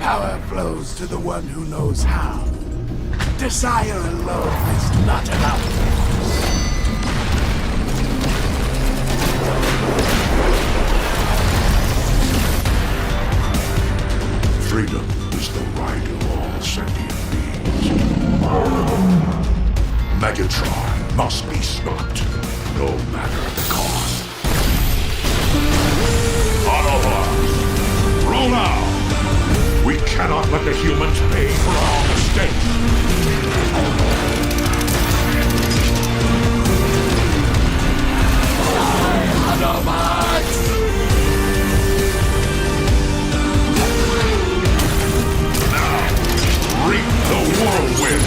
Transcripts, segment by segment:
Power flows to the one who knows how. Desire alone is not enough. Freedom is the right of all sentient beings. Megatron must be stopped, no matter the cost. Autobots, roll out! We cannot let the humans pay for our mistakes. Autobots! Reap the whirlwind!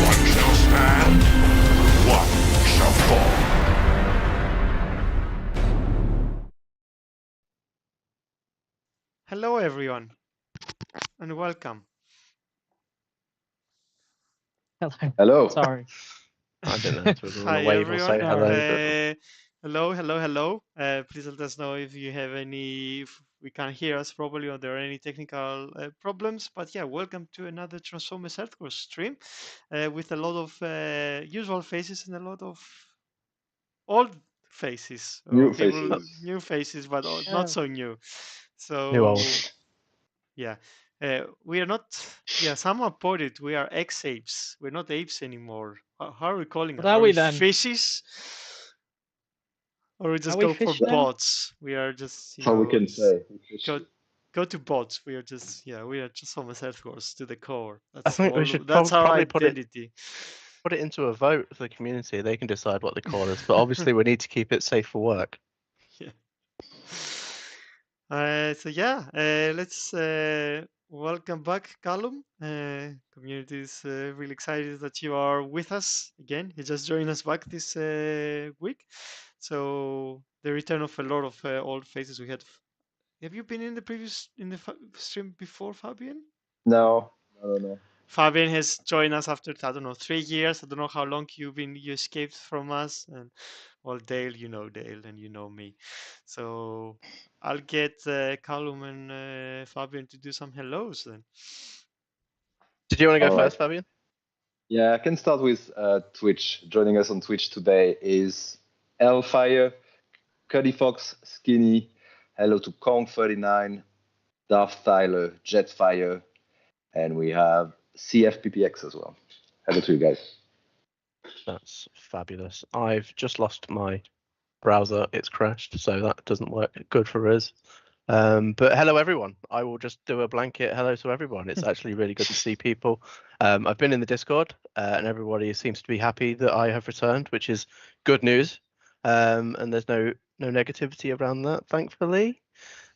One shall stand, one shall fall. Hello everyone and welcome. Hello. Sorry. I don't know if we're going Hi to wave or say everyone. hello. Hello. Please let us know if you have any, if we can't hear us properly or there are any technical problems. But yeah, welcome to another Transformers Earthcore stream with a lot of usual faces and a lot of old faces. New people, faces. New faces, but not so new. So New old. yeah. We are not, someone put it, we are ex-apes. We're not apes anymore. How are we calling What it? are we then? Fishes? Or we just Are we go for fish then? bots? We are just, How we can say. go to bots. We are just almost Earthworks to the core. I think we should That's our probably put identity. it into a vote for the community. They can decide what they call us, but obviously we need to keep it safe for work. Yeah. Let's welcome back, Callum. Community is really excited that you are with us again. You just joined us back this week. So the return of a lot of old faces we had. Have you been in the stream before, Fabian? No. Fabian has joined us after, I don't know, 3 years. I don't know how long you escaped from us. And well, Dale, and you know me. So I'll get Callum and Fabian to do some hellos then. Did you want to go All right. first, Fabian? Yeah, I can start with Twitch. Joining us on Twitch today is Hellfire, Cuddy Fox, Skinny, hello to Kong39, Darth Tyler, Jetfire, and we have CFPPX as well. Hello to you guys. That's fabulous. I've just lost my browser. It's crashed, so that doesn't work good for us. But hello, everyone. I will just do a blanket hello to everyone. It's actually really good to see people. I've been in the Discord, and everybody seems to be happy that I have returned, which is good news. And there's no negativity around that, thankfully.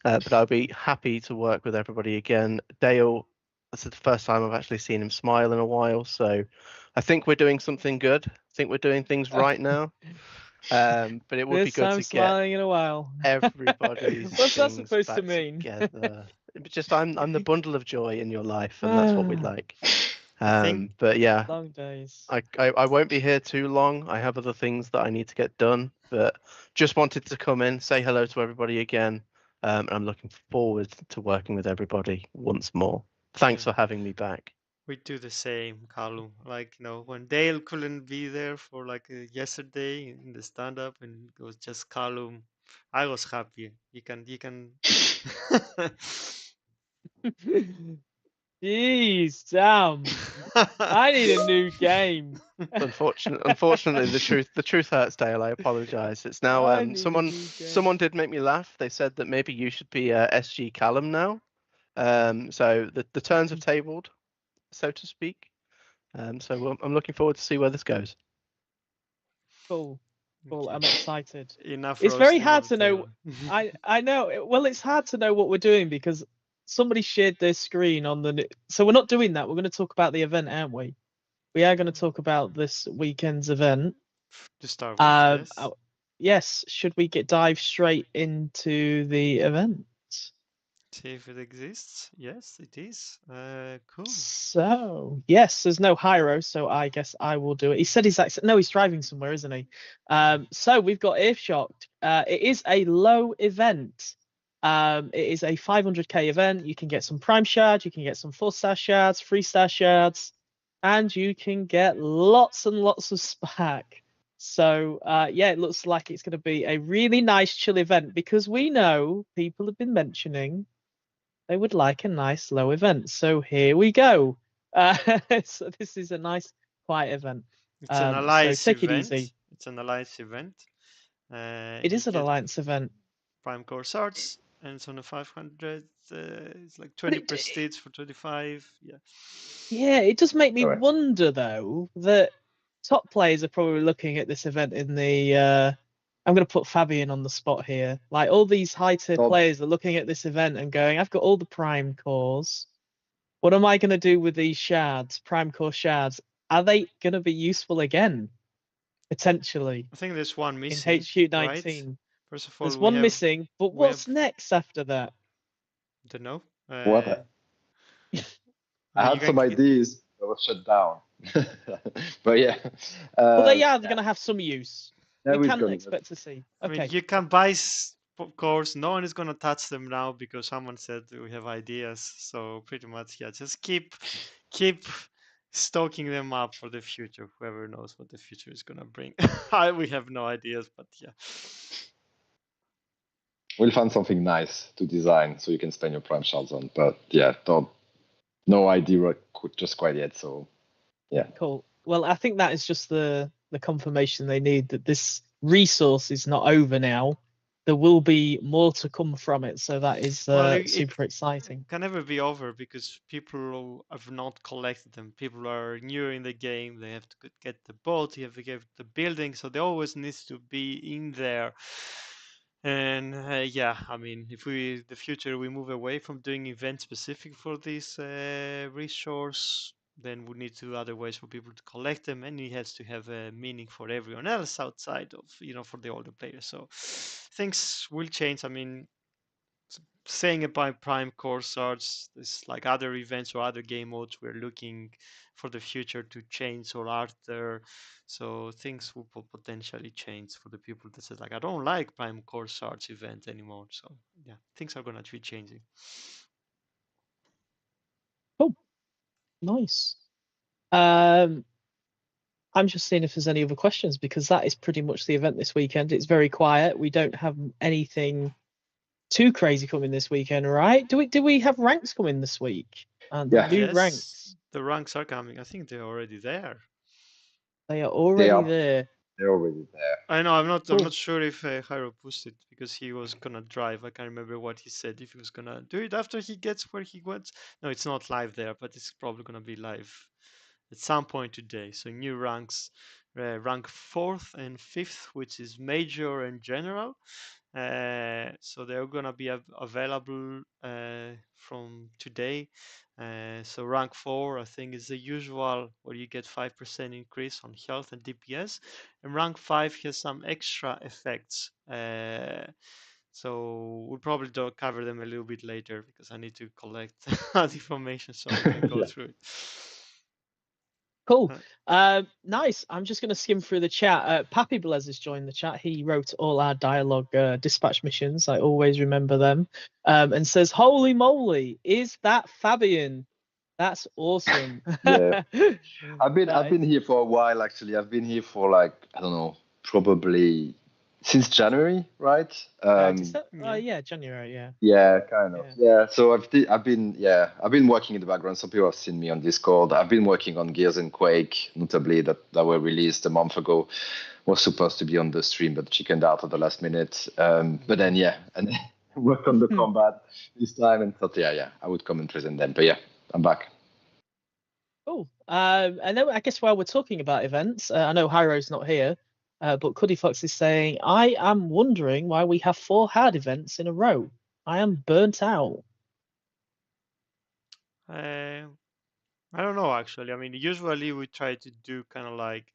But I'll be happy to work with everybody again. Dale, this is the first time I've actually seen him smile in a while, so I think we're doing something good. I think we're doing things right now. But it would be good to smiling get in a while. everybody's What's that things supposed back to mean? together. Just I'm the bundle of joy in your life, and that's what we like. think- But yeah, Long days. I won't be here too long. I have other things that I need to get done, but just wanted to come in, say hello to everybody again. And I'm looking forward to working with everybody once more. Thanks for having me back. We do the same, Callum. Like, when Dale couldn't be there for yesterday in the stand-up and it was just Callum, I was happy. You can. Jeez, damn. I need a new game. Unfortunately, the truth hurts, Dale. I apologise. It's now I need a someone new game. someone did make me laugh. They said that maybe you should be SG Callum now. So the turns have tabled, so to speak. So I'm looking forward to see where this goes. Cool. I'm excited. Enough. It's very roasting hard of to know. Dale. I know. Well, it's hard to know what we're doing because somebody shared their screen on the. So we're not doing that. We're going to talk about the event, aren't we? We are going to talk about this weekend's event. To start with, yes. Yes. Should we dive straight into the event? See if it exists. Yes, it is. Cool. So yes, there's no Hyro, so I guess I will do it. He said he's driving somewhere, isn't he? So we've got Earthshock. It is a low event. It is a 500k event. You can get some Prime shards, you can get some 4-star shards, 3-star shards, and you can get lots and lots of SPAC. So yeah, it looks like it's going to be a really nice chill event because we know people have been mentioning they would like a nice low event. So here we go. So this is a nice quiet event. It's an So alliance take it event. easy. It's an alliance event. It You is an get alliance event. Prime Core swords, and it's on a 500. It's like But 20 it, prestige for 25. Yeah. yeah, it does make me Correct. wonder though that top players are probably looking at this event in the I'm going to put Fabian on the spot here. Like all these high tier Top. players are looking at this event and going, I've got all the prime cores. What am I going to do with these shards, prime core shards? Are they going to be useful again? Potentially I think there's one in missing. HQ19. Right? First of all, There's we one have, missing, but we what's have, next after that? don't know. What? I you had some can get- ideas that were shut down. But yeah. Well, they Uh, are going to have some use. there We is can gonna- expect to see. I mean, Okay. you can buy cores. No one is gonna touch them now because someone said we have ideas. So pretty much, yeah, just keep stocking them up for the future. Whoever knows what the future is gonna bring. We have no ideas, but yeah. We'll find something nice to design so you can spend your prime shards on. But yeah, no idea just quite yet. So yeah. Cool. Well, I think that is just the confirmation they need that this resource is not over now. There will be more to come from it, so that is Well, it super exciting. can never be over because people have not collected them. People are new in the game. They have to get the boat. You have to get the building. So they always needs to be in there. And yeah, I mean, if the future we move away from doing events specific for this resource, then we need to do other ways for people to collect them, and it has to have a meaning for everyone else outside of, for the older players. So things will change. I mean, saying about Prime Core Swords, it's like other events or other game modes, we're looking for the future to change or alter. So things will potentially change for the people that says like, I don't like Prime Core Swords event anymore. So yeah, things are gonna be changing. Cool. Nice. I'm just seeing if there's any other questions because that is pretty much the event this weekend. It's very quiet. We don't have anything too crazy coming this weekend, right? Do we have ranks coming this week? And Yeah. new Yes, ranks. the ranks are coming. I think they're already there. They are already are. there. They're already there. I know. I'm not Cool. sure if Hyro posted because he was gonna drive. I can't remember what he said. If he was gonna do it after he gets where he went. No, it's not live there, but it's probably gonna be live at some point today. So new ranks, rank 4th and 5th, which is major and general. So they're gonna be available from today. So rank 4, I think, is the usual where you get 5% increase on health and DPS, and rank 5 has some extra effects. So we'll probably cover them a little bit later because I need to collect that information so we can go Yeah. through it. Cool. Nice. I'm just going to skim through the chat. Pappy Blez has joined the chat. He wrote all our dialogue dispatch missions. I always remember them. And says, holy moly, is that Fabian? That's awesome. Yeah. I've Nice. been here for a while actually. I've been here for like, I don't know, probably since January, right? Yeah, January, yeah. Yeah, kind of. Yeah. So I've been working in the background. Some people have seen me on Discord. I've been working on Gears and Quake, notably that were released a month ago. Was supposed to be on the stream, but chickened out at the last minute. But then and work on the combat this time, and thought, I would come and present them. But yeah, I'm back. Cool. And then I guess while we're talking about events, I know Hyro's not here, but Cuddy Fox is saying, I am wondering why we have 4 hard events in a row. I am burnt out. I don't know actually. I mean, usually we try to do kind of like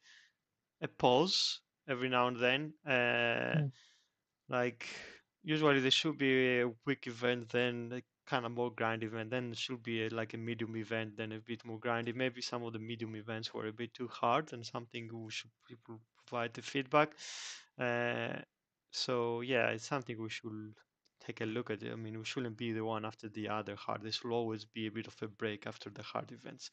a pause every now and then. Like usually there should be a quick event, then a kind of more grind event, then there should be like a medium event, then a bit more grindy. Maybe some of the medium events were a bit too hard and something we should people provide the feedback. So yeah, it's something we should take a look at it. I mean, we shouldn't be the one after the other hard. There should always be a bit of a break after the hard events.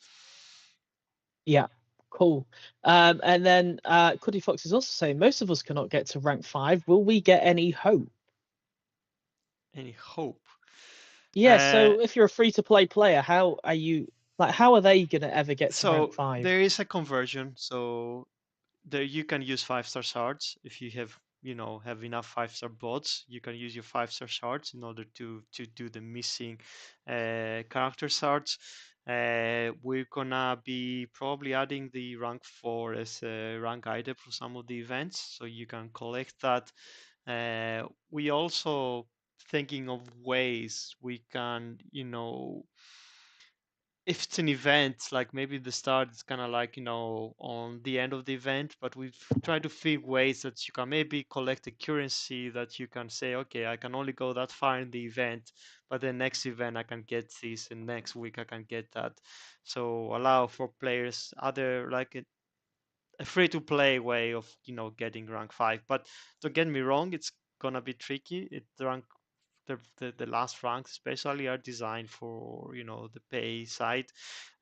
Yeah, cool. And then Cuddy Fox is also saying most of us cannot get to rank 5. Will we get any hope? Any hope? Yeah, so if you're a free-to-play player, how are you, like, how are they going to ever get to rank 5? There is a conversion. So there you can use 5-star shards if you have have enough 5-star bots. You can use your 5-star shards in order to do the missing character shards. We're gonna be probably adding the rank 4 as a rank item for some of the events, so you can collect that. We also thinking of ways we can if it's an event, like maybe the start is kind of like on the end of the event, but we've tried to figure ways that you can maybe collect a currency that you can say, okay, I can only go that far in the event, but the next event I can get this, and next week I can get that. So allow for players other like a free to play way of getting rank 5. But don't get me wrong, it's gonna be tricky. The last ranks especially are designed for the pay side,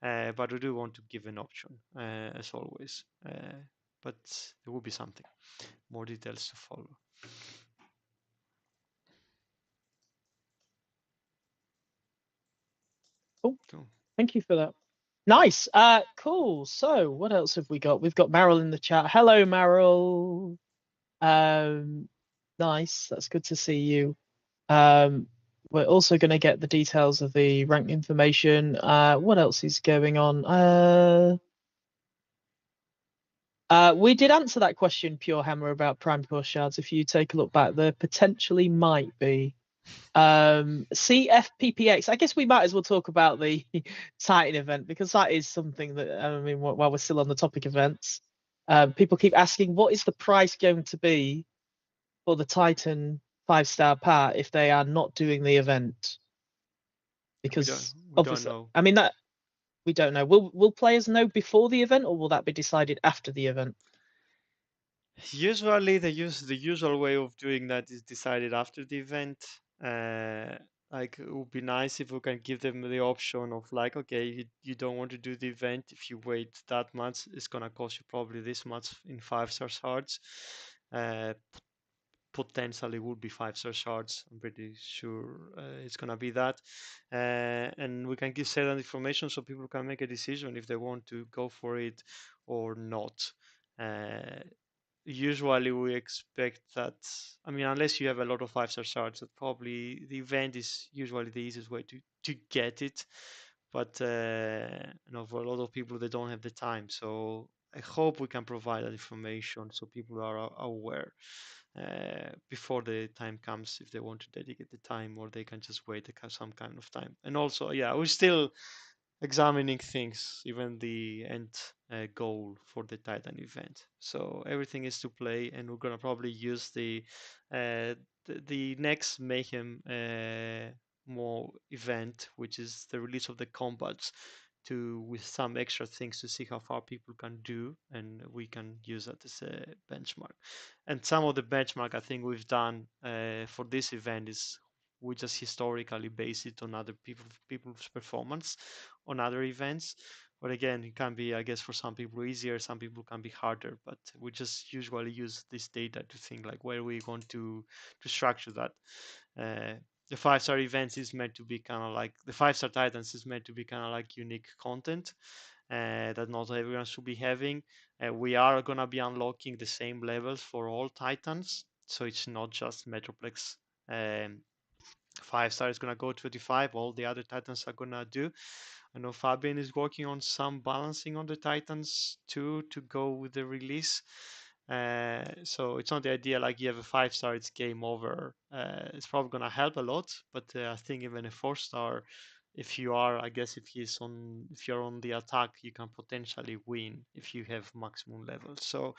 but we do want to give an option as always, but there will be something more details to follow. Cool. Thank you for that. Nice. Cool. So what else have we got? We've got Meryl in the chat. Hello, Meryl. Nice. That's good to see you. We're also going to get the details of the rank information. What else is going on? We did answer that question, Pure Hammer, about Prime Core Shards. If you take a look back, there potentially might be. CFPPX, I guess we might as well talk about the Titan event, because that is something that, I mean, while we're still on the topic of events, people keep asking, what is the price going to be for the Titan 5-star part if they are not doing the event? Because we don't know. I mean, that we don't know. Will players know before the event, or will that be decided after the event? Usually the usual way of doing that is decided after the event. Like it would be nice if we can give them the option of like, okay, you don't want to do the event. If you wait that much, it's gonna cost you probably this much in 5-star shards. Potentially would be 5-star shards. I'm pretty sure it's gonna be that, and we can give certain information so people can make a decision if they want to go for it or not. Usually we expect that, I mean, unless you have a lot of 5-star shards, that probably the event is usually the easiest way to get it. But for a lot of people, they don't have the time. So I hope we can provide that information so people are aware before the time comes, if they want to dedicate the time, or they can just wait some kind of time. And also, yeah, we're still examining things, even the end goal for the Titan event. So everything is to play, and we're gonna probably use the next Mayhem more event, which is the release of the combats, with some extra things to see how far people can do, and we can use that as a benchmark. And some of the benchmark I think we've done for this event is we just historically base it on other people's performance on other events. But again, it can be, I guess, for some people easier, some people can be harder. But we just usually use this data to think like where we want to structure that. The 5-star events is meant to be kind of like the 5-star Titans is meant to be kind of like unique content that not everyone should be having. We are gonna be unlocking the same levels for all Titans, so it's not just Metroplex. 5-star is gonna go 25. All the other Titans are gonna do. I know Fabian is working on some balancing on the Titans too to go with the release. So it's not the idea like you have a 5-star, it's game over. It's probably gonna help a lot, but I think even a 4-star, if you're on the attack, you can potentially win if you have maximum levels. So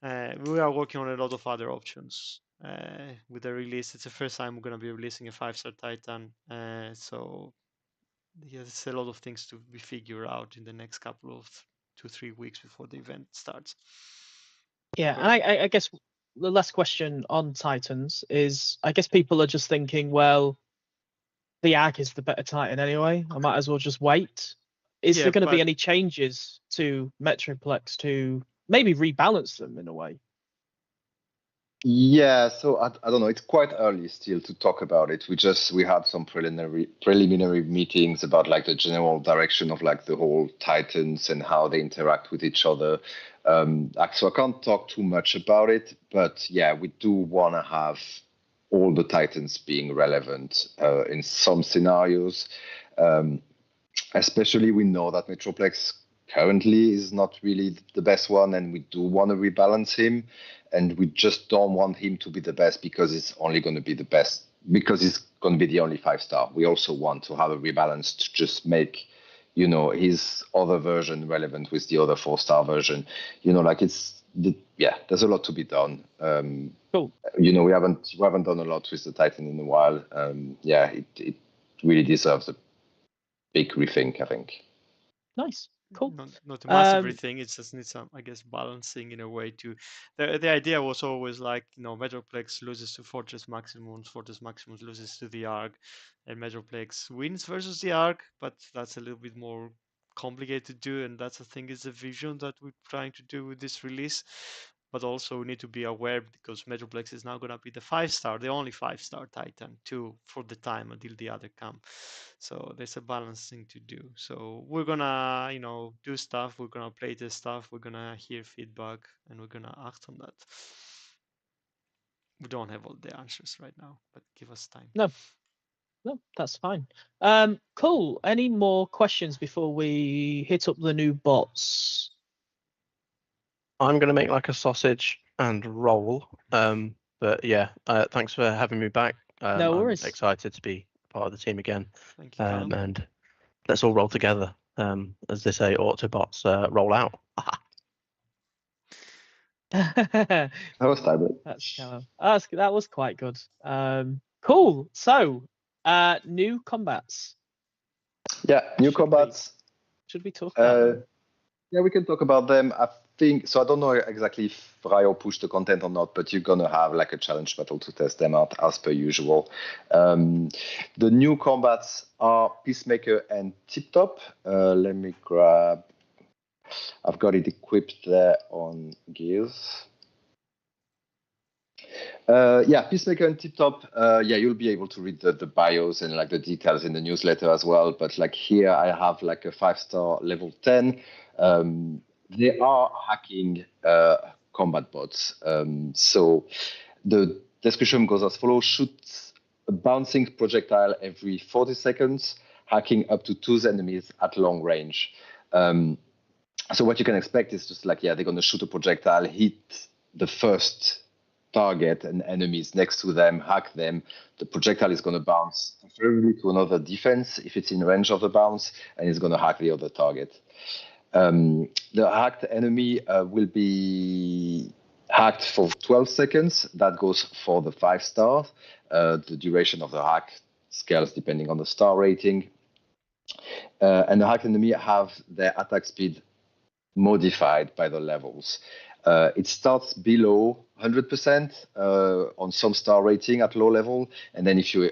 we are working on a lot of other options with the release. It's the first time we're gonna be releasing a 5-star Titan, so there's a lot of things to be figured out in the next couple of 2-3 weeks before the event starts. Yeah, and I guess the last question on Titans is, I guess people are just thinking, well, the Ag is the better Titan anyway. I might as well just wait. Is Yeah, there going to be but- any changes to Metroplex to maybe rebalance them in a way? Yeah, so I don't know. It's quite early still to talk about it. We had some preliminary meetings about like the general direction of like the whole Titans and how they interact with each other. So I can't talk too much about it, but yeah, we do want to have all the Titans being relevant in some scenarios. Especially, we know that Metroplex currently is not really the best one, and we do want to rebalance him. And we just don't want him to be the best because it's only going to be the best, because he's going to be the only 5-star. We also want to have a rebalance to just make, his other version relevant with the other 4-star version. There's a lot to be done. Cool. We haven't done a lot with the Titan in a while. It really deserves a big rethink, I think. Nice. Cool. Not a massive rethink. It just needs some, I guess, balancing in a way to. The idea was always like, Metroplex loses to Fortress Maximus loses to the Arc, and Metroplex wins versus the Arc, but that's a little bit more complicated to do, and that's, I think, is the vision that we're trying to do with this release. But also we need to be aware, because Metroplex is now going to be the 5-star, the only 5-star Titan, too, for the time until the other come. So there's a balancing to do. So we're gonna, do stuff. We're gonna play this stuff. We're gonna hear feedback, and we're gonna act on that. We don't have all the answers right now, but give us time. No, that's fine. Cool. Any more questions before we hit up the new bots? I'm going to make like a sausage and roll. But yeah, thanks for having me back. No worries. I'm excited to be part of the team again. Thank you. Callum. And let's all roll together. As they say, Autobots roll out. That was time. That's Callum. That was quite good. Cool. So, new combats. Yeah, new combats. Should we talk about them? Yeah, we can talk about them. I think so. I don't know exactly if Ryo pushed the content or not, but you're gonna have like a challenge battle to test them out as per usual. The new combats are Peacemaker and Tip Top. Let me grab. I've got it equipped there on Gears. Peacemaker and Tip Top. You'll be able to read the bios and like the details in the newsletter as well. But like here, I have like a 5-star level 10. They are hacking combat bots. So the description goes as follows: shoots a bouncing projectile every 40 seconds, hacking up to 2 enemies at long range. So what you can expect is just like, they're going to shoot a projectile, hit the first target and enemies next to them, hack them. The projectile is going to bounce preferably to another defense if it's in range of the bounce, and it's going to hack the other target. The hacked enemy will be hacked for 12 seconds. That goes for the 5-star. The duration of the hack scales depending on the star rating. And the hacked enemy have their attack speed modified by the levels. It starts below 100% on some star rating at low level, and then if you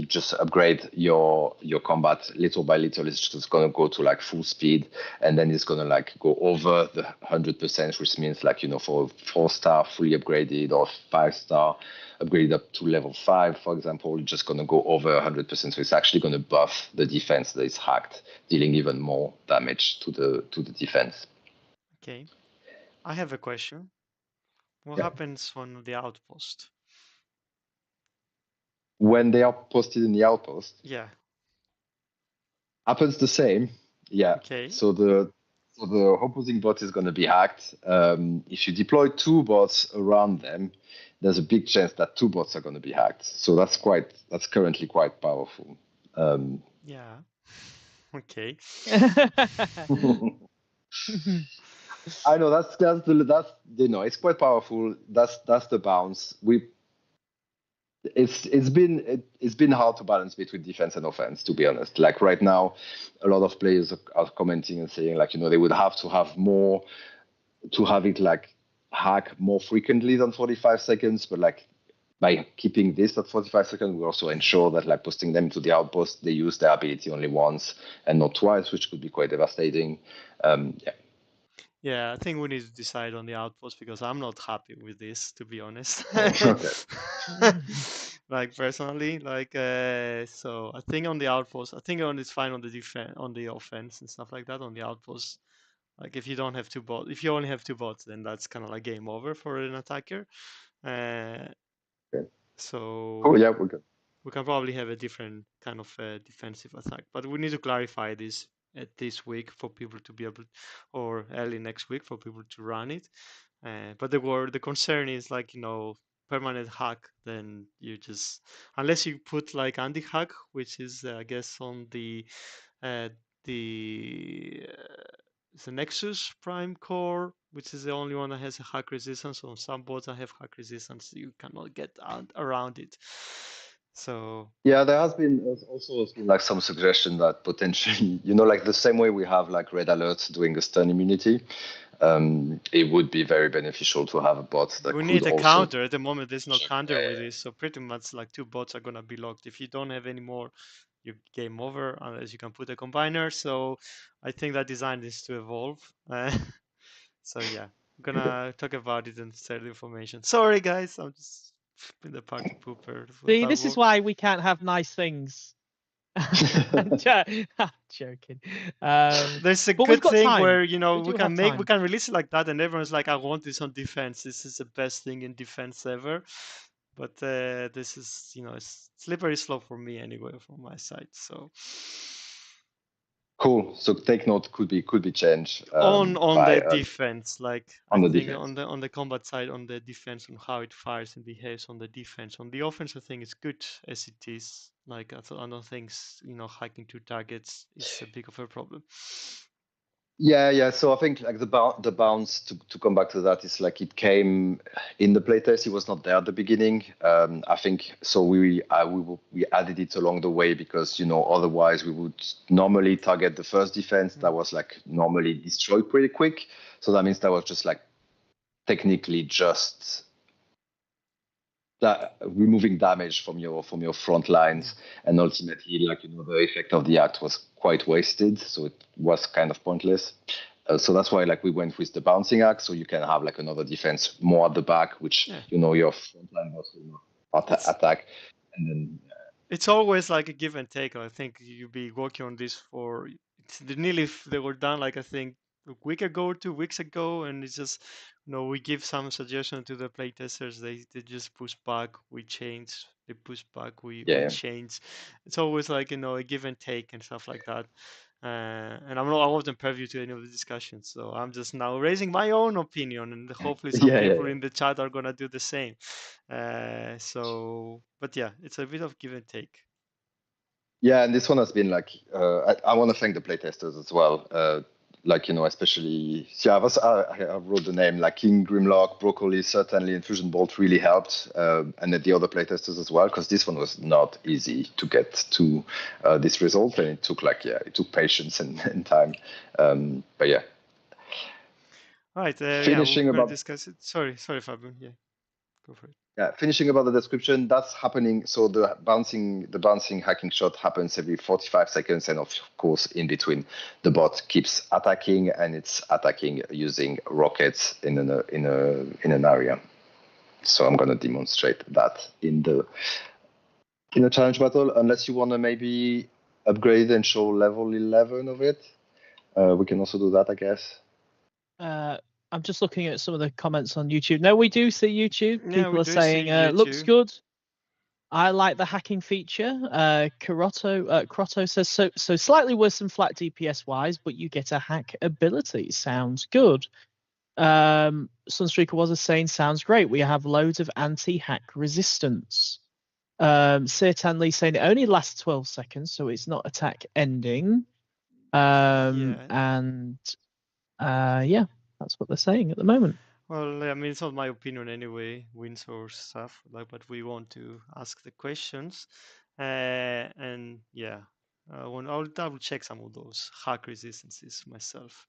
just upgrade your combat little by little, it's just going to go to like full speed, and then it's going to like go over the 100%, which means like for 4-star fully upgraded or 5-star upgraded up to level 5, for example, it's just going to go over 100%. So it's actually going to buff the defense that is hacked, dealing even more damage to the defense. Okay. I have a question. What happens on the outpost? When they are posted in the outpost? Yeah. Happens the same. Yeah. Okay. So the opposing bot is going to be hacked. If you deploy 2 bots around them, there's a big chance that 2 bots are going to be hacked. So that's currently quite powerful. Yeah. Okay. I know that's it's quite powerful. That's the bounce. It's been hard to balance between defense and offense, to be honest. Like right now, a lot of players are commenting and saying like they would have to have more to have it like hack more frequently than 45 seconds, but like by keeping this at 45 seconds, we also ensure that like posting them to the outpost, they use their ability only once and not twice, which could be quite devastating. Yeah. Yeah, I think we need to decide on the outpost because I'm not happy with this, to be honest. Okay. Like personally, like so I think on the outpost, I think it's fine on the defense, on the offense and stuff like that. On the outpost, like if you don't have two bots, if you only have two bots, then that's kind of like game over for an attacker. Okay. So Cool. Yeah, we're good. we can probably have a different kind of defensive attack, but we need to clarify this at this week for people to be able, or early next week for people to run it. But the concern is like permanent hack. Then you just, unless you put like anti hack, which is I guess on the uh, the the Nexus Prime Core, which is the only one that has a hack resistance. On some boards that have hack resistance, you cannot get around it. So Yeah, there has been like some suggestion that potentially, like the same way we have like red alerts doing a stun immunity, it would be very beneficial to have a bot that we could need a also. counter. At the moment, there's no check. counter with this, so pretty much like two bots are gonna be locked. If you don't have any more, you game over unless you can put a combiner. So I think that design needs to evolve. So yeah, I'm gonna talk about it and share the information. Sorry guys, I'm just in the party pooper. See, this is why we can't have nice things. Joking. There's a but we've good got thing time. where We we do can have time. we can release it like that, and everyone's like, I want this on defense. This is the best thing in defense ever. But this is it's slippery slope for me anyway from my side. So Cool. So take note could be changed on by the defense, like on I the think defense. on the combat side, on the defense, on how it fires and behaves on the defense. On the offense, I think it's good as it is. Like I don't think hacking two targets is a big of a problem. Yeah. So I think like the bounce to come back to that is like it came in the playtest. It was not there at the beginning. I think so. We added it along the way because otherwise we would normally target the first defense that was like normally destroyed pretty quick. So that means that was just like technically just that removing damage from your front lines, and ultimately like the effect of the act was quite wasted, so it was kind of pointless. So that's why like we went with the bouncing act, so you can have like another defense more at the back, which your front line boss will not attack, and then it's always like a give and take. I think you'll be working on this for nearly they were done like I think a week ago or 2 weeks ago, and it's just we give some suggestion to the playtesters. They just push back, we change. They push back, we change. It's always like a give and take and stuff like that. And I wasn't privy to any of the discussions, so I'm just now raising my own opinion, and hopefully some people in the chat are gonna do the same. But yeah, it's a bit of give and take. Yeah, and this one has been like I want to thank the playtesters as well. Like especially I wrote the name like King Grimlock, Broccoli, certainly, and Fusion Bolt really helped, and the other playtesters as well, because this one was not easy to get to this result, and it took it took patience and time. But yeah. Right. Finishing we're gonna about discuss it. Sorry, Fabian. Yeah, go for it. Yeah, finishing about the description, that's happening. So the bouncing hacking shot happens every 45 seconds, and of course, in between, the bot keeps attacking, and it's attacking using rockets in an area. So I'm gonna demonstrate that in the challenge battle. Unless you wanna maybe upgrade and show level 11 of it, we can also do that, I guess. I'm just looking at some of the comments on YouTube. No, we do see YouTube. Yeah, People are saying looks good. I like the hacking feature. Crotto says so slightly worse than flat DPS wise, but you get a hack ability. Sounds good. Sunstreaker was saying sounds great. We have loads of anti-hack resistance. Sirtan Lee saying it only lasts 12 seconds, so it's not attack ending. And yeah, that's what they're saying at the moment. Well, I mean, it's not my opinion anyway, wins or stuff, but we want to ask the questions. And yeah, I'll double check some of those hack resistances myself.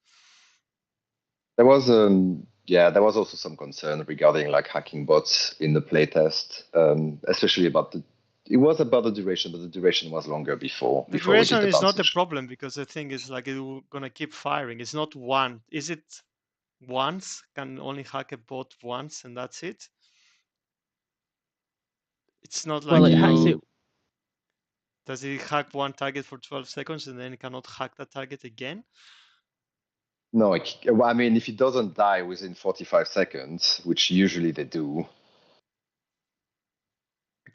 There was there was also some concern regarding like hacking bots in the playtest, especially about the. It was about the duration, but the duration was longer before. The Before we did duration the is not bouncing the shot. problem because the thing is like it's gonna keep firing. It's not one. Is it once? Can only hack a bot once and that's it? It's not like Well, it hacks it. Does it hack one target for 12 seconds and then it cannot hack that target again? No, I mean, if it doesn't die within 45 seconds, which usually they do.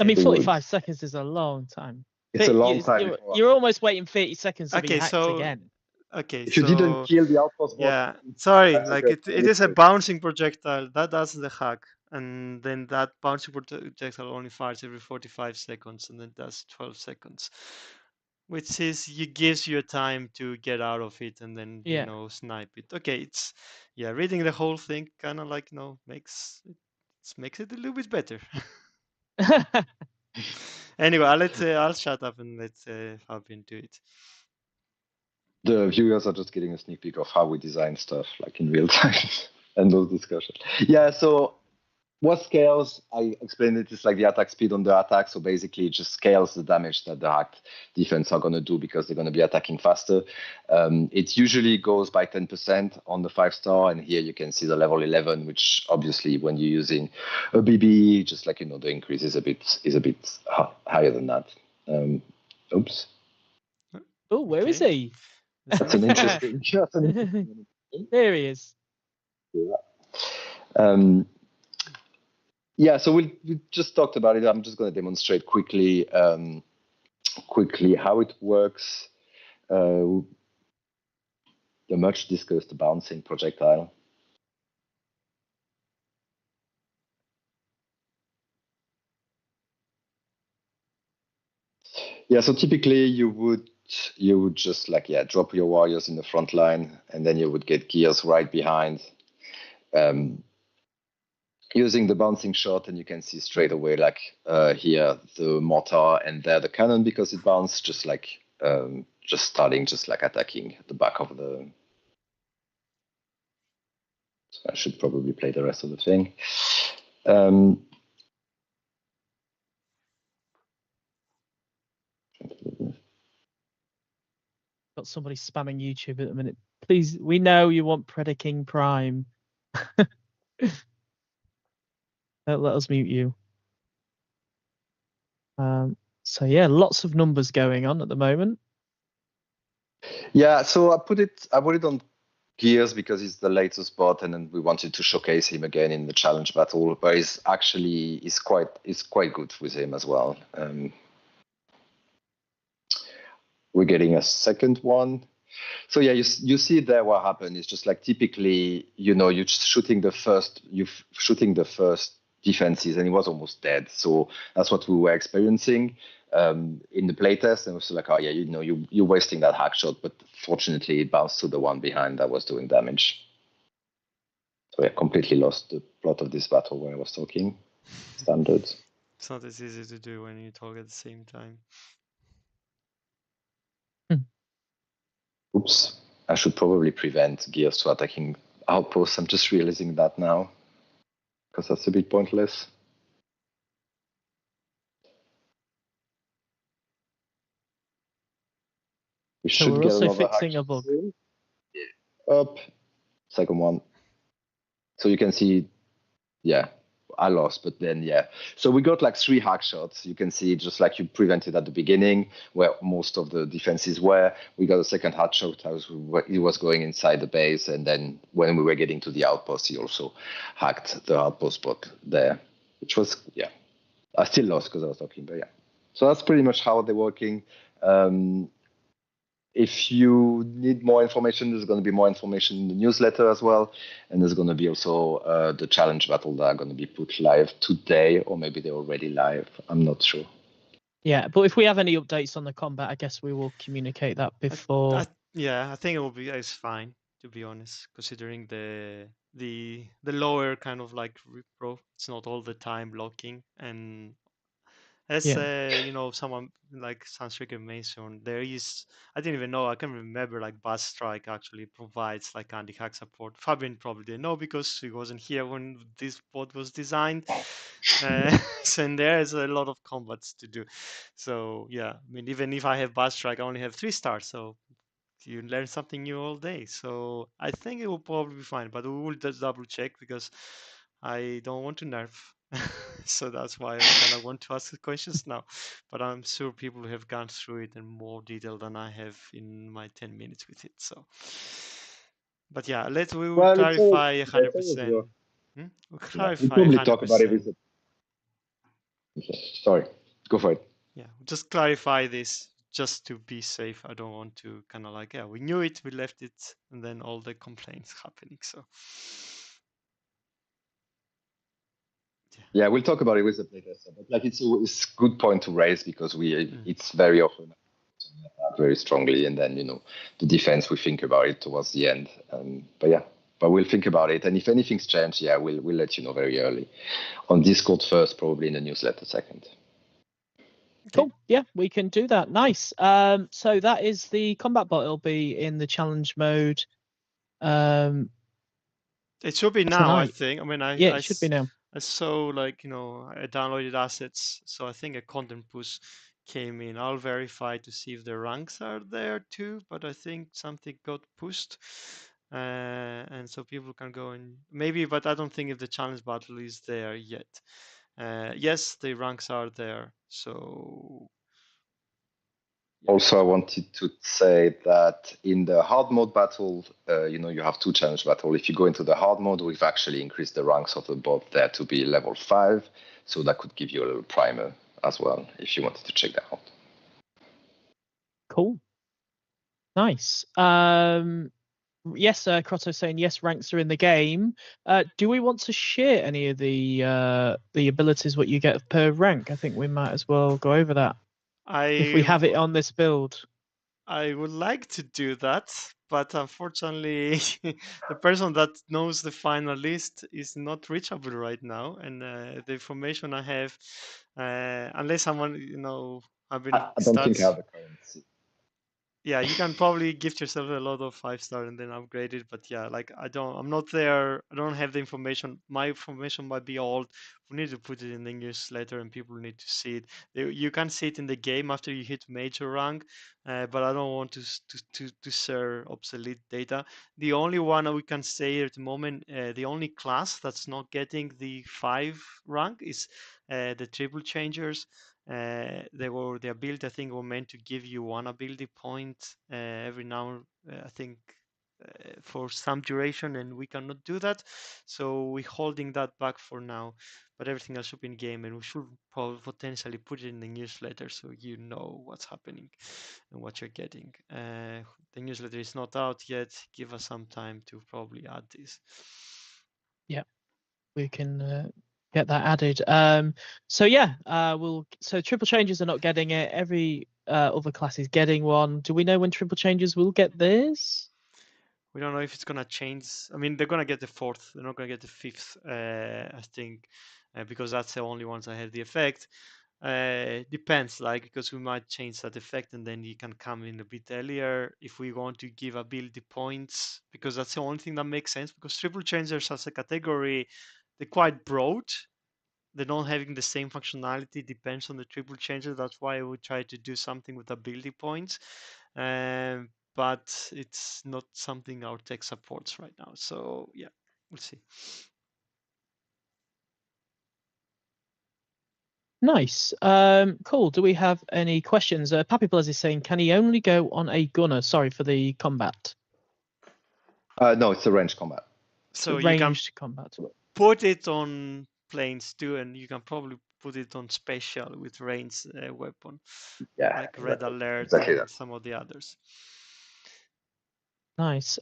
I mean, They would. 45 seconds is a long time. It's a long You're- time. You're, before- you're almost waiting 30 seconds to be Okay, hacked so again. okay, If you didn't so kill the outpost bot, yeah, sorry, that's like okay. it is a bouncing projectile that does the hack, and then that bouncing projectile only fires every 45 seconds, and then does 12 seconds, which is gives you a time to get out of it and then Yeah. snipe it. Okay, it's reading the whole thing kind of like makes it a little bit better. Anyway, I'll shut up and let Fabian do it. The viewers are just getting a sneak peek of how we design stuff like in real time and those discussions. Yeah, so what scales, I explained it, is like the attack speed on the attack. So basically it just scales the damage that the hacked defense are going to do because they're going to be attacking faster. It usually goes by 10% on the 5-star. And here you can see the level 11, which obviously when you're using a BB, just like, the increase is a bit higher than that. Oops. Oh, where is he? That's an interesting. There he is. Yeah, so we just talked about it. I'm just going to demonstrate quickly how it works. The much discussed bouncing projectile. Yeah, so typically you would just drop your warriors in the front line, and then you would get gears right behind. Using the bouncing shot, and you can see straight away, like here, the mortar, and there the cannon, because it bounced, just starting attacking the back of the. So I should probably play the rest of the thing. Got somebody spamming YouTube at the minute. Please, we know you want Predaking Prime. Don't let us mute you. So yeah, lots of numbers going on at the moment. Yeah, so I put it on Gears because he's the latest bot, and then we wanted to showcase him again in the challenge battle, but is quite good with him as well. We're getting a second one. So yeah, you see there what happened is just like typically, you're just shooting the first defenses, and he was almost dead. So that's what we were experiencing in the playtest, and it was like, oh yeah, you're wasting that hack shot, but fortunately it bounced to the one behind that was doing damage. So I completely lost the plot of this battle when I was talking. Standard. It's not as easy to do when you talk at the same time. Oops. I should probably prevent Gears to attacking outposts. I'm just realizing that now, because that's a bit pointless. We So should we're get also another fixing hack a bug. soon. Up. Second one. So you can see, yeah, I lost, but then, yeah. So we got like 3 hack shots. You can see just like you prevented at the beginning where most of the defenses were. We got a second hack shot. He was going inside the base. And then when we were getting to the outpost, he also hacked the outpost spot there, which was, yeah. I still lost because I was talking, but yeah. So that's pretty much how they're working. If you need more information, there's going to be more information in the newsletter as well. And there's going to be also the challenge battle that are going to be put live today, or maybe they're already live. I'm not sure. Yeah, but if we have any updates on the combat, I guess we will communicate that before. I think it's fine, to be honest, considering the lower kind of like repro. It's not all the time blocking, and As Yeah. someone like Sunstreaker mentioned, there is, I didn't even know, I can remember like Buzz Strike actually provides like anti-hack support. Fabian probably didn't know because he wasn't here when this bot was designed. So and there is a lot of combats to do. So yeah, I mean, even if I have Buzz Strike, I only have 3 stars. So you learn something new all day. So I think it will probably be fine, but we will just double check because I don't want to nerf. So that's why I kind of want to ask the questions now. But I'm sure people have gone through it in more detail than I have in my 10 minutes with it. So, but yeah, we will Well, clarify it's always 100%. worth. We'll We'll clarify probably talk about it 100%. with. Sorry, go for it. Yeah, just clarify this just to be safe. I don't want to kind of like, yeah, we knew it, we left it, and then all the complaints happening. So, Yeah, we'll talk about it with the playtester. But like, it's a good point to raise because it's very often very strongly, and then the defense we think about it towards the end. But we'll think about it, and if anything's changed, yeah, we'll let you know very early on Discord first, probably in the newsletter second. Cool. Yeah, we can do that. Nice. So that is the combat bot. It'll be in the challenge mode. It should be now, I tonight. think. I mean, Yeah, it should be now. I saw like, I downloaded assets, so I think a content push came in. I'll verify to see if the ranks are there too, but I think something got pushed. And so people can go and maybe, but I don't think if the challenge battle is there yet. Yes, the ranks are there. So Also, I wanted to say that in the hard mode battle, you have 2 challenge battle. If you go into the hard mode, we've actually increased the ranks of the bot there to be level 5. So that could give you a little primer as well, if you wanted to check that out. Cool. Nice. Yes, Crotto saying yes, ranks are in the game. Do we want to share any of the abilities what you get per rank? I think we might as well go over that if we have it on this build. I would like to do that, but unfortunately, the person that knows the final list is not reachable right now, and the information I have, unless someone I've been I don't think I have the currency. Yeah, you can probably gift yourself a lot of 5-star and then upgrade it. But yeah, like I'm not there. I don't have the information. My information might be old. We need to put it in the newsletter and people need to see it. You can see it in the game after you hit major rank, but I don't want to share obsolete data. The only one we can say at the moment, the only class that's not getting the 5 rank is the triple changers. The ability I think were meant to give you 1 ability point every now I think for some duration, and we cannot do that, so we're holding that back for now. But everything else should be in game, and we should probably potentially put it in the newsletter so you know what's happening and what you're getting. The newsletter is not out yet. Give us some time to probably add this. Yeah, we can get that added. So yeah, so triple changes are not getting it. Every other class is getting one. Do we know when triple changes will get this? We don't know if it's gonna change. I mean, they're gonna get the 4th. They're not gonna get the 5th. I think because that's the only ones that have the effect. Depends, like, because we might change that effect and then you can come in a bit earlier if we want to give ability points, because that's the only thing that makes sense. Because triple changers as a category, they're quite broad. They're not having the same functionality, depends on the triple changer. That's why we try to do something with ability points. But it's not something our tech supports right now. So yeah, we'll see. Nice. Cool. Do we have any questions? Pappy Blaz is saying, can he only go on a gunner? Sorry for the combat. No, it's a range combat. So you ranged combat. Put it on planes too, and you can probably put it on special with range weapon, like Red Alert and some of the others. Nice.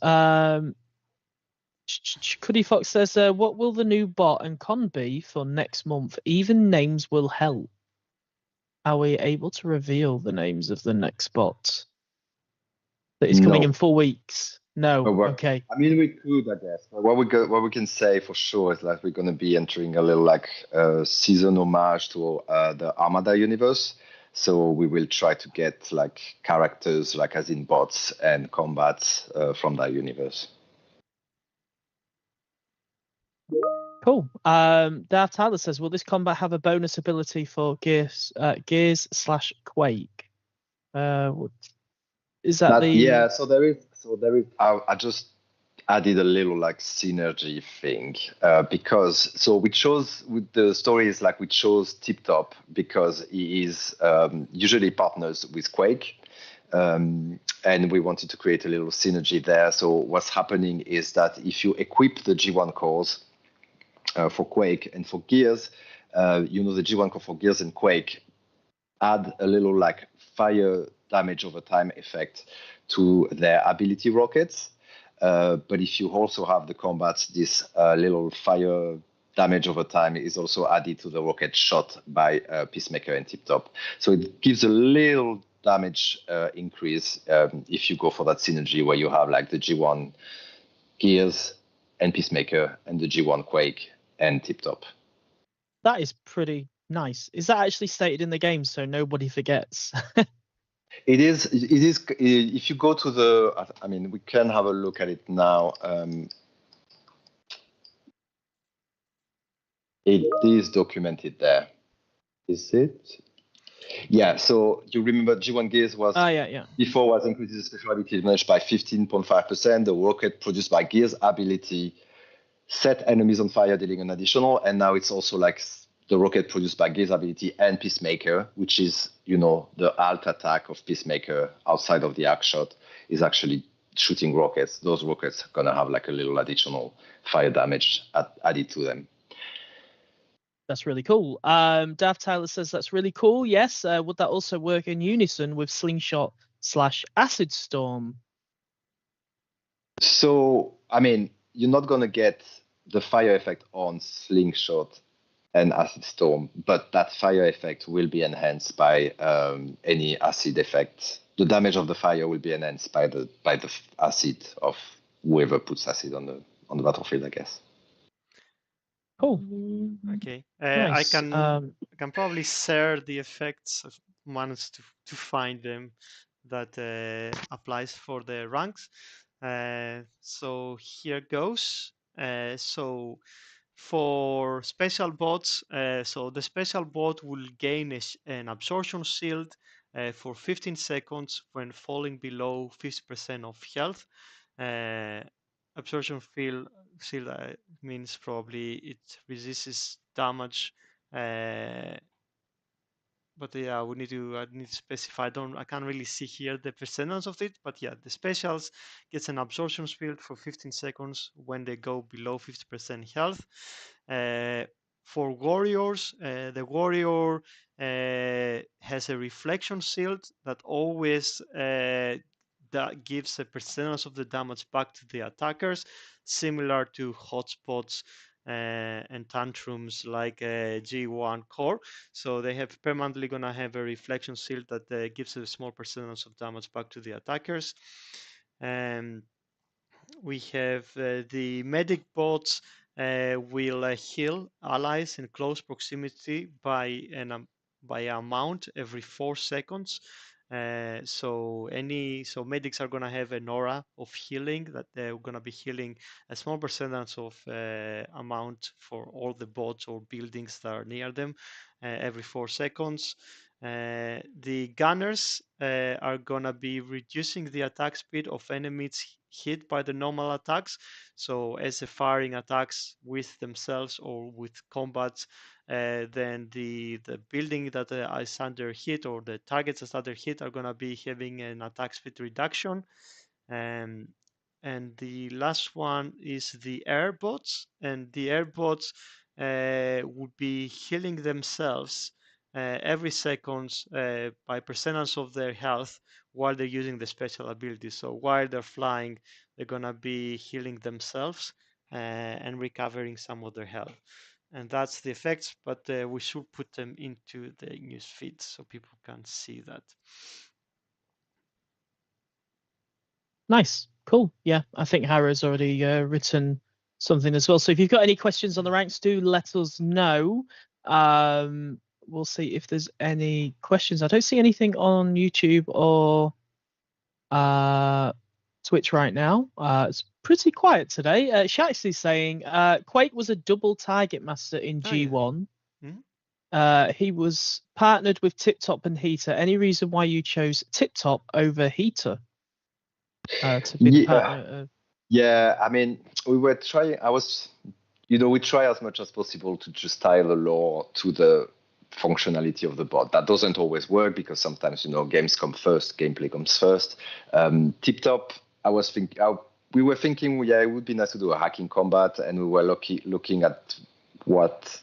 Cuddy Fox says, what will the new bot and con be for next month? Even names will help. Are we able to reveal the names of the next bot that is coming in 4 weeks? No. But Okay. I mean, we could, I guess. But what we can say for sure is that we're going to be entering a little like season homage to the Armada universe. So we will try to get like characters, like as in bots and combats from that universe. Cool. Darth Tyler says, will this combat have a bonus ability for Gears / Quake? Is that the? Yeah. So there is. I just added a little like synergy thing because we chose with the story is like we chose Tip Top because he is usually partners with Quake. And we wanted to create a little synergy there. So what's happening is that if you equip the G1 cores for Quake and for Gears, the G1 core for Gears and Quake add a little like fire damage over time effect to their ability rockets. But if you also have the combats, this little fire damage over time is also added to the rocket shot by Peacemaker and Tip Top. So it gives a little damage increase if you go for that synergy where you have like the G1 Gears and Peacemaker and the G1 Quake and Tip Top. That is pretty nice. Is that actually stated in the game so nobody forgets? It is. If you go to the, I mean, we can have a look at it now. It is documented there. Is it? Yeah. So you remember G1 Gears was before was increases the special ability damage by 15.5%. The rocket produced by Gears ability set enemies on fire, dealing an additional, and now it's also like the rocket produced by Gears ability and Peacemaker, which is, the alt attack of Peacemaker outside of the arc shot is actually shooting rockets. Those rockets are going to have like a little additional fire damage added to them. That's really cool. Dav Tyler says that's really cool. Yes. Would that also work in unison with Slingshot / Acid Storm? So, I mean, you're not going to get the fire effect on Slingshot and Acid Storm, but that fire effect will be enhanced by any acid effect. The damage of the fire will be enhanced by the acid of whoever puts acid on the battlefield, I guess. Cool. Okay. Nice. I can probably share the effects of manage to find them that applies for the ranks. So here goes. So for special bots, so the special bot will gain an absorption shield for 15 seconds when falling below 50% of health. Absorption shield means probably it resists damage, but yeah, I need to specify. I can't really see here the percentage of it, but yeah, the specials gets an absorption shield for 15 seconds when they go below 50% health. For warriors, the warrior has a reflection shield that always that gives a percentage of the damage back to the attackers, similar to hotspots and tantrums like G1 core. So they have permanently gonna have a reflection shield that gives a small percentage of damage back to the attackers. And we have the medic bots will heal allies in close proximity by amount every 4 seconds. So medics are gonna have an aura of healing that they're gonna be healing a small percentage of amount for all the bots or buildings that are near them every 4 seconds. The gunners are gonna be reducing the attack speed of enemies hit by the normal attacks. So as they're firing attacks with themselves or with combats, then the building that is under hit or the targets that's under hit are gonna be having an attack speed reduction. And the last one is the airbots, and the airbots would be healing themselves every seconds by percentage of their health while they're using the special ability. So while they're flying, they're gonna be healing themselves and recovering some of their health. And that's the effects, but we should put them into the news feed so people can see that. Nice. Cool. Yeah, I think Harrow's already written something as well. So if you've got any questions on the ranks, do let us know. We'll see if there's any questions. I don't see anything on YouTube or Twitch right now. It's pretty quiet today. Shax is saying Quake was a double target master in G1. He was partnered with Tip Top and Heater. Any reason why you chose Tip Top over Heater to be the partner? Yeah, I mean, we were trying. We try as much as possible to just tie the lore to the functionality of the bot. That doesn't always work because sometimes, games come first, gameplay comes first. Tip Top, we were thinking, it would be nice to do a hacking combat, and we were looking at what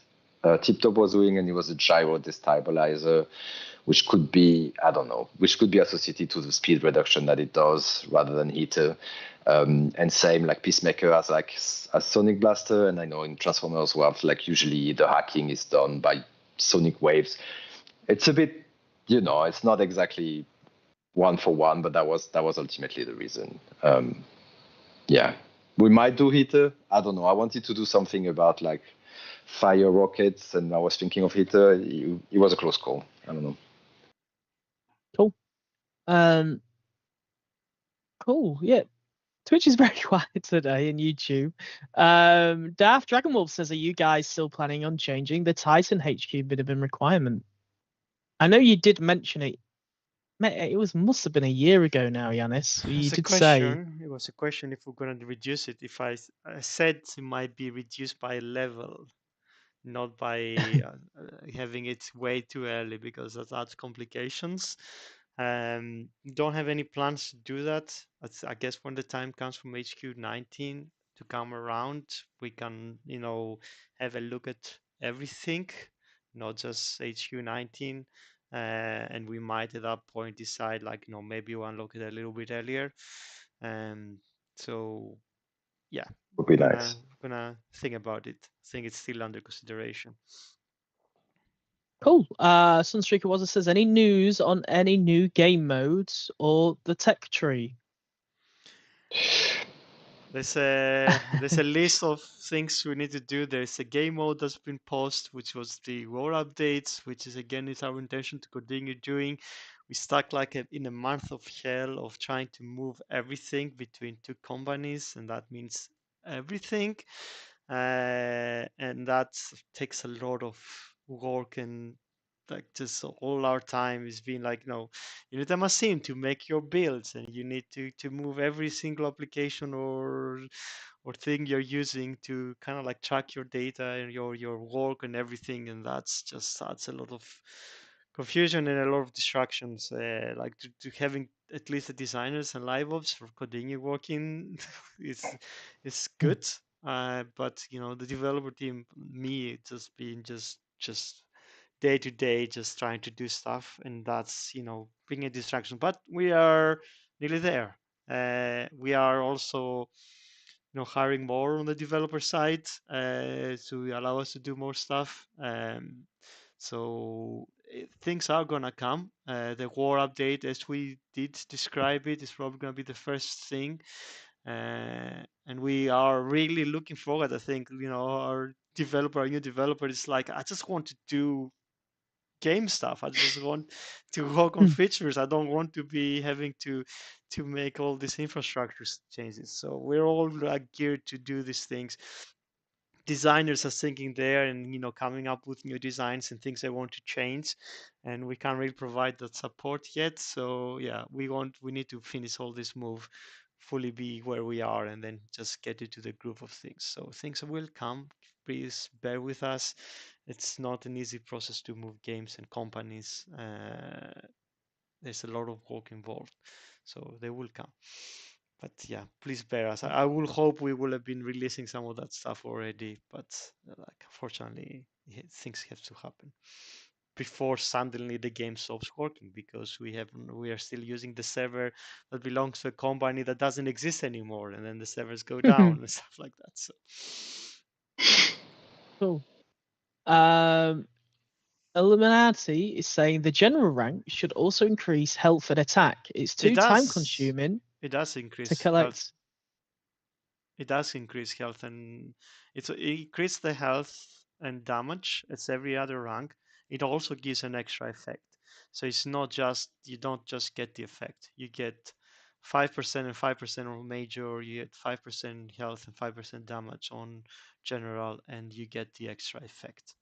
Tip Top was doing, and it was a gyro destabilizer, which could be, associated to the speed reduction that it does rather than Heater. And same, like Peacemaker has like a Sonic Blaster, and I know in Transformers we have usually the hacking is done by sonic waves. It's a bit, it's not exactly one for one, but that was ultimately the reason. Yeah, we might do Heater. I don't know. I wanted to do something about fire rockets, and I was thinking of Heater. It was a close call. I don't know. Cool. Cool. Yeah. Twitch is very quiet today, and YouTube. Daft Dragonwolf says, "Are you guys still planning on changing the Titan HQ minimum requirement?" I know you did mention it. It must have been a year ago now, Yanis. You did say it was a question if we're going to reduce it. If I said it might be reduced by a level, not by having it way too early, because that adds complications. Don't have any plans to do that. I guess when the time comes from HQ 19 to come around, we can, have a look at everything, not just HQ 19. And we might at that point decide maybe we'll unlock it a little bit earlier. So yeah, would be nice. Gonna think about it. I think it's still under consideration. Cool. Sunstreaker Wazza says, any news on any new game modes or the tech tree? There's a list of things we need to do. There's a game mode that's been paused, which was the war updates, which is again it's our intention to continue doing. We stuck in a month of hell of trying to move everything between two companies, and that means everything. And that takes a lot of work, and just all our time is being no, you need a machine to make your builds, and you need to move every single application or thing you're using to kind of track your data and your work and everything, and that's a lot of confusion and a lot of distractions. To having at least the designers and live ops for continue working is good. But the developer team, me, just being just day to day, just trying to do stuff, and that's being a distraction. But we are nearly there. We are also hiring more on the developer side to allow us to do more stuff. So things are gonna come. The war update, as we did describe it, is probably gonna be the first thing. And we are really looking forward. I think our new developer is I just want to do game stuff. I just want to work on features. I don't want to be having to make all these infrastructure changes. So we're all geared to do these things. Designers are thinking there and coming up with new designs and things they want to change, and we can't really provide that support yet. So yeah, we need to finish all this move, fully be where we are, and then just get into the groove of things. So things will come. Please bear with us. It's not an easy process to move games and companies. There's a lot of work involved, so they will come. But yeah, please bear us. I will hope we will have been releasing some of that stuff already, but unfortunately, things have to happen before suddenly the game stops working, because we are still using the server that belongs to a company that doesn't exist anymore, and then the servers go down and stuff like that. So cool. Illuminati is saying the general rank should also increase health and attack. It's too time consuming It does increase to health. collect. It does increase health, and it increases the health and damage as every other rank. It also gives an extra effect. So it's not just, you don't just get the effect. You get 5% and 5% on major, you get 5% health and 5% damage on general, and you get the extra effect.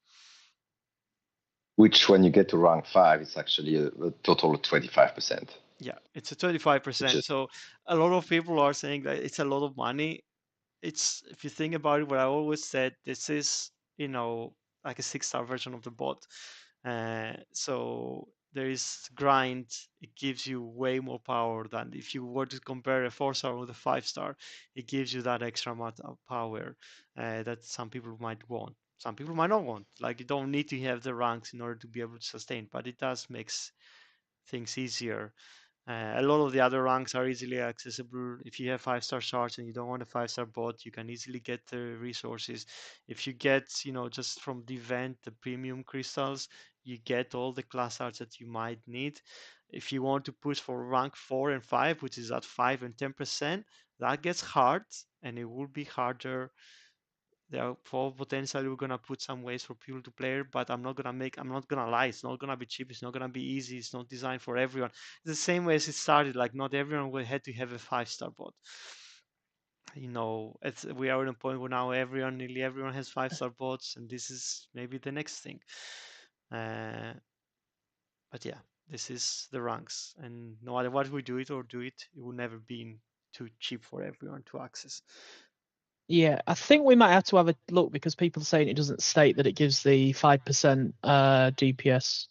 Which, when you get to rank 5, it's actually a total of 25%. Yeah, it's a 25%. Which is- So a lot of people are saying that it's a lot of money. It's, if you think about it, what I always said, this is, you know, like a 6-star version of the bot. So there is grind. It gives you way more power than if you were to compare a 4-star with a 5-star. It gives you that extra amount of power that some people might want. Some people might not want. Like, you don't need to have the ranks in order to be able to sustain, but it does makes things easier. A lot of the other ranks are easily accessible. If you have 5-star shards and you don't want a 5-star bot, you can easily get the resources. If you get, you know, just from the event, the premium crystals, you get all the class arts that you might need. If you want to push for rank 4 and 5, which is at 5 and 10%, that gets hard, and it will be harder. Therefore, potentially we're gonna put some ways for people to play, but I'm not gonna lie, it's not gonna be cheap, it's not gonna be easy, it's not designed for everyone. It's the same way as it started, like not everyone will had to have a 5-star bot. You know, we are at a point where now nearly everyone has 5-star bots, and this is maybe the next thing. But yeah, this is the ranks, and no matter what we do it, it will never be too cheap for everyone to access. Yeah, I think we might have to have a look because people are saying it doesn't state that it gives the 5% DPS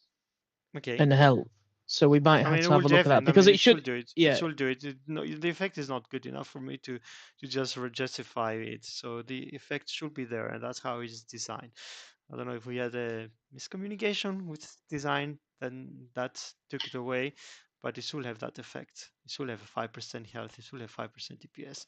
Okay. and health. So we might I have mean, to it will have a look at that definitely. because I mean, it should. do it. Yeah. It should do it. No, the effect is not good enough for me to just justify it. So the effect should be there, and that's how it's designed. I don't know if we had a miscommunication with design, then that took it away, but it should have that effect. It should have a 5% health. It should have 5% DPS.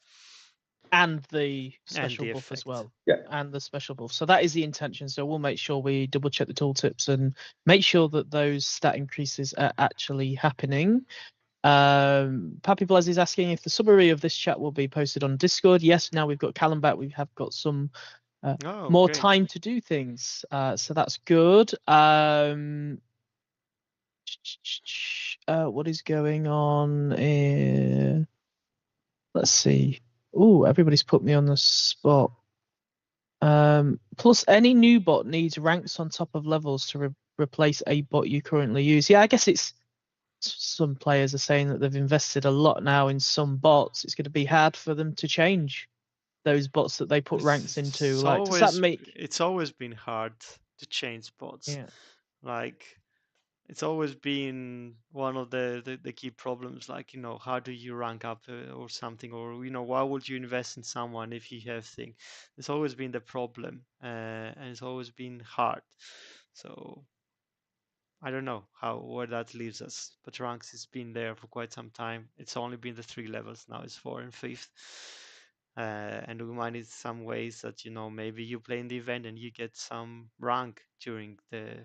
And the And special the buff as effect. well. Yeah. And the special buff. So that is the intention. So we'll make sure we double check the tooltips and make sure that those stat increases are actually happening. Pappy Blaz is asking if the summary of this chat will be posted on Discord. Yes, now we've got Callum back, we have got some more Great. time to do things. So that's good. What is going on here? Let's see. Oh, everybody's put me on the spot. Plus, any new bot needs ranks on top of levels to replace a bot you currently use. Yeah, I guess it's some players are saying that they've invested a lot now in some bots. It's going to be hard for them to change those bots that they put ranks into. Like, does that make? It's always been hard to change bots. Yeah. Like, it's always been one of the key problems, like, you know, how do you rank up or something, or, you know, why would you invest in someone if you have thing? It's always been the problem, and it's always been hard. So I don't know where that leaves us, but ranks has been there for quite some time. It's only been the 3 levels, now it's 4 and 5th. And we might need some ways that, you know, maybe you play in the event and you get some rank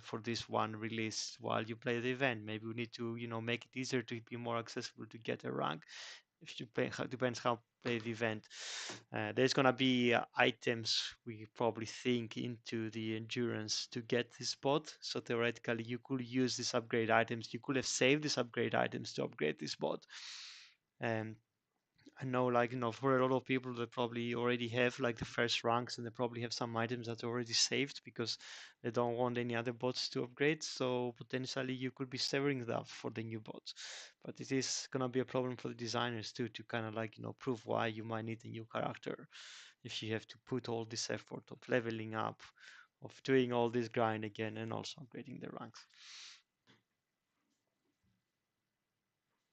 for this one release while you play the event. Maybe we need to, you know, make it easier to be more accessible to get a rank. If you play, depends how play the event. There's gonna be items we probably think into the endurance to get this bot. So theoretically, you could use these upgrade items. You could have saved these upgrade items to upgrade this bot. I know, like, you know, for a lot of people that probably already have like the first ranks, and they probably have some items that are already saved because they don't want any other bots to upgrade. So potentially you could be saving that for the new bots, but it is gonna be a problem for the designers too, to kind of, like, you know, prove why you might need a new character if you have to put all this effort of leveling up, of doing all this grind again, and also upgrading the ranks.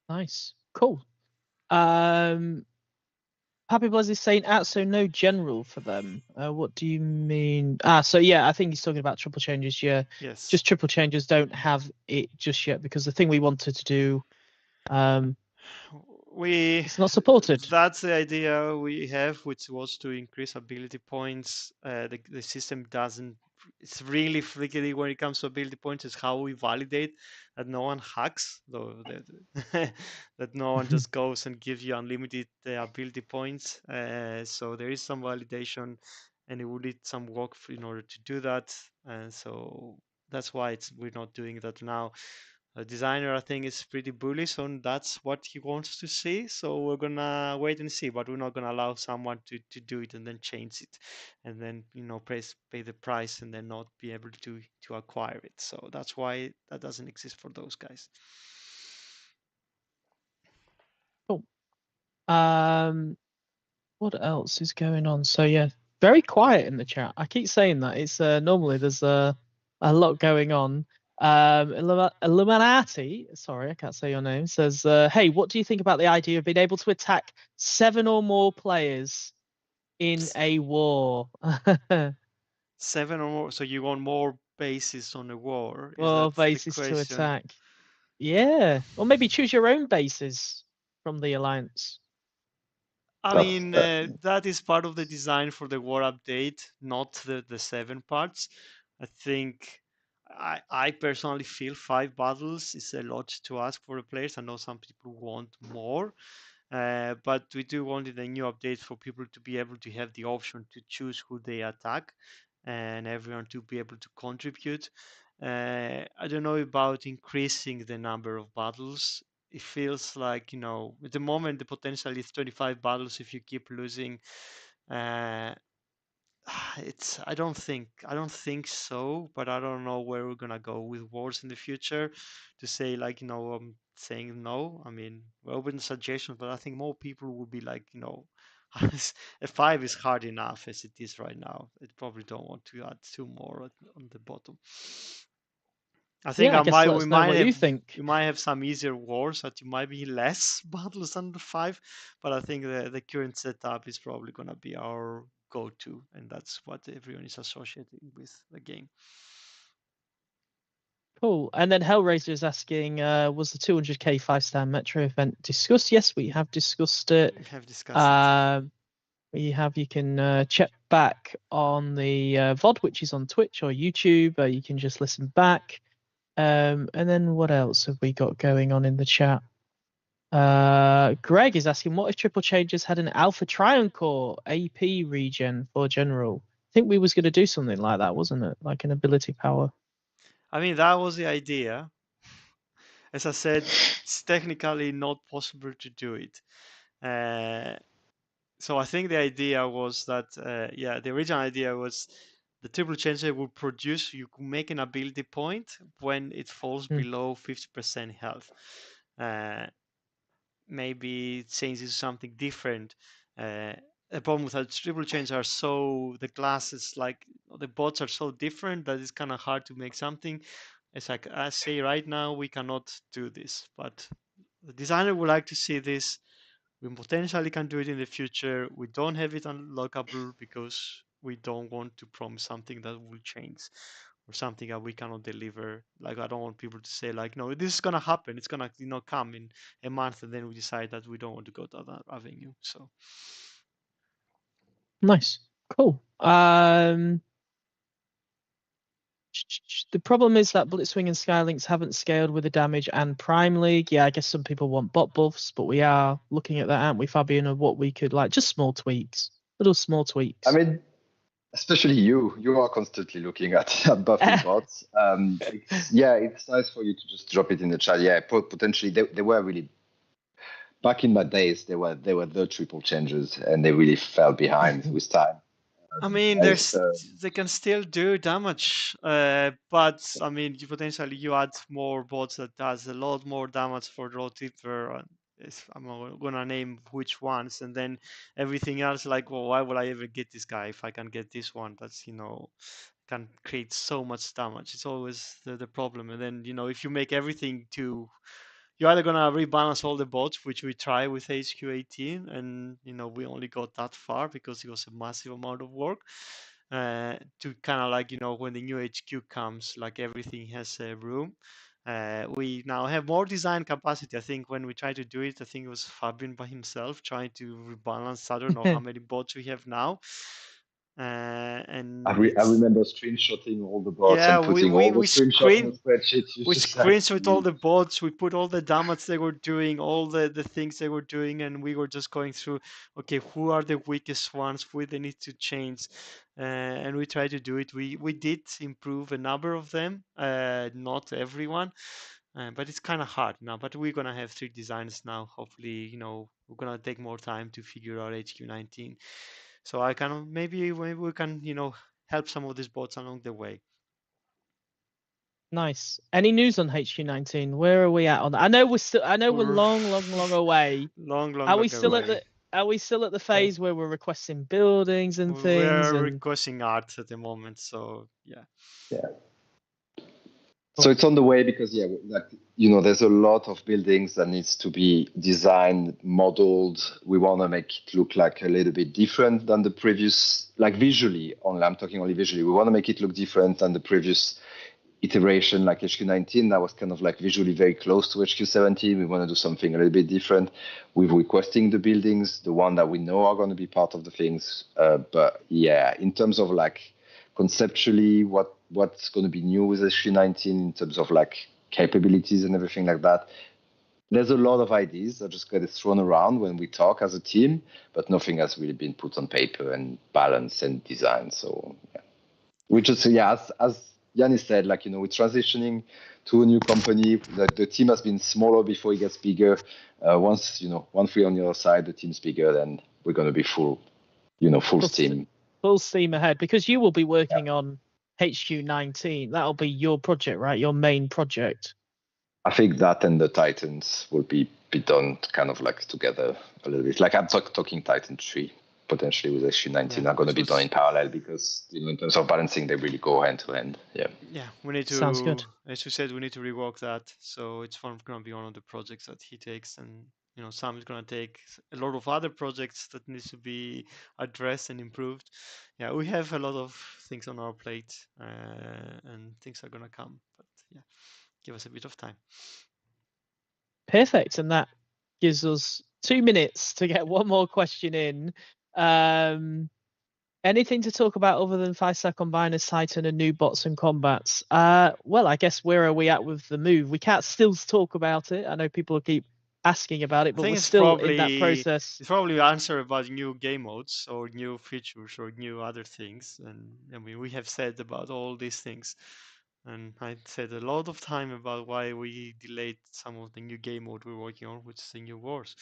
Nice. Cool. Pappy Blaz is saying so no general for them. What do you mean? So yeah, I think he's talking about triple changes. Yeah, Yes. just triple changes don't have it just yet because the thing we wanted to do, it's not supported. That's the idea we have, which was to increase ability points. The system doesn't it's really tricky when it comes to ability points. Is how we validate that no one hacks, though that no one just goes and gives you unlimited ability points. So there is some validation, and it would need some work in order to do that. And so that's why we're not doing that now. The designer, I think, is pretty bullish on that's what he wants to see. So we're gonna wait and see, but we're not gonna allow someone to do it and then change it, and then pay the price and then not be able to acquire it. So that's why that doesn't exist for those guys. Cool. What else is going on? So yeah, very quiet in the chat. I keep saying that. It's normally there's a lot going on. Illuminati, sorry, I can't say your name, says, hey, what do you think about the idea of being able to attack 7 or more players in a war? 7 or more. So you want more bases on the war? Is Or that the bases to question? attack. Yeah. Or maybe choose your own bases from the alliance. I mean, that is part of the design for the war update, not the 7 parts. I think I personally feel 5 battles is a lot to ask for the players. I know some people want more, but we do want in the new update for people to be able to have the option to choose who they attack and everyone to be able to contribute. I don't know about increasing the number of battles. It feels like, at the moment the potential is 25 battles if you keep losing. I don't think so, but I don't know where we're gonna go with wars in the future. To say like, I'm saying no. I mean, we're open to suggestions, but I think more people will be like, a 5 is hard enough as it is right now. I probably don't want to add 2 more on the bottom. I think Yeah, I guess let us know what you think. we might have some easier wars that you might be less battles under 5, but I think the current setup is probably gonna be our go-to, and that's what everyone is associating with the game. Cool. And then Hellraiser is asking, was the 200k 5-star Metro event discussed? Yes, we have discussed it. We have discussed it. You can check back on the VOD, which is on Twitch or YouTube, or you can just listen back. And then what else have we got going on in the chat? Greg is asking, what if Triple Changes had an Alpha Trion Core AP regen for general? I think we was going to do something like that, wasn't it? Like an ability power. I mean, that was the idea. As I said, it's technically not possible to do it. So I think the idea was that, the original idea was the triple changer would produce, you could make an ability point when it falls below 50% health. Maybe it changes something different. The problem with that triple chains are the classes, like the bots are so different that it's kind of hard to make something. It's like I say right now, we cannot do this, but the designer would like to see this. We potentially can do it in the future. We don't have it unlockable because we don't want to promise something that will change or something that we cannot deliver. Like, I don't want people to say like, no, this is gonna happen. It's gonna come in a month, and then we decide that we don't want to go to that avenue. So nice, cool. The problem is that Blitzwing and Skylinks haven't scaled with the damage and Prime League. Yeah, I guess some people want bot buffs, but we are looking at that, aren't we, Fabian, of what we could just small tweaks, little small tweaks. I mean, especially you are constantly looking at buffing bots. It's nice for you to just drop it in the chat. Yeah, potentially they were really, back in my days, they were the triple changes, and they really fell behind with time. I mean, they can still do damage, but I mean, you add more bots that does a lot more damage for draw tipper. I'm gonna name which ones, and then everything else, like, well, why would I ever get this guy if I can get this one? That's can create so much damage. It's always the problem. And then if you make everything you're either gonna rebalance all the bots, which we try with HQ18, and we only got that far because it was a massive amount of work. To kind of when the new HQ comes, like everything has room. We now have more design capacity. I think when we tried to do it, I think it was Fabian by himself trying to rebalance. I don't know how many bots we have now. And I it's, remember screenshotting all the bots yeah, and putting all the we screenshots in a spreadsheet. we screenshot all the bots, we put all the damage they were doing, all the things they were doing, and we were just going through, okay, who are the weakest ones, who they need to change, and we tried to do it. We did improve a number of them, not everyone, but it's kind of hard now. But we're gonna have 3 designs now. Hopefully, we're gonna take more time to figure out HQ19. So I can maybe we can help some of these bots along the way. Nice. Any news on HQ19? Where are we at on that? I know we're long away. Long Are we away. still at the phase where we're requesting buildings and things? We're requesting art at the moment, so yeah. So it's on the way because there's a lot of buildings that needs to be designed, modeled. We want to make it look like a little bit different than the previous, like visually. I'm talking only visually. We want to make it look different than the previous iteration, like HQ19. That was kind of like visually very close to HQ17. We want to do something a little bit different. We're requesting the buildings, the one that we know are going to be part of the things. But yeah, in terms of like conceptually, what's going to be new with HQ19 in terms of like capabilities and everything like that. There's a lot of ideas that just get thrown around when we talk as a team, but nothing has really been put on paper and balanced and designed. So yeah, we just as Yannis said, like we're transitioning to a new company. The team has been smaller before it gets bigger. Once we're on the other side, the team's bigger, then we're going to be full steam. Full steam ahead, because you will be working on HQ19. That'll be your project, right? Your main project. I think that and the Titans will be done kind of like together a little bit. Like I'm talking Titan 3 potentially with HQ19 are going to be done in parallel because in terms of balancing they really go hand to hand. Yeah. Yeah, we need to. Sounds good. As you said, we need to rework that. So it's going to be one of the projects that he takes, and Sam is going to take a lot of other projects that needs to be addressed and improved. Yeah, we have a lot of things on our plate, and things are going to come. But yeah, give us a bit of time. Perfect, and that gives us 2 minutes to get one more question in. Anything to talk about other than 5-star combiners, Titan, and new bots and combats? Well, I guess where are we at with the move? We can't still talk about it. I know people keep asking about it, but we're still in that process. It's probably answer about new game modes or new features or new other things. And I mean, we have said about all these things. And I said a lot of time about why we delayed some of the new game mode we're working on, which is the new wars.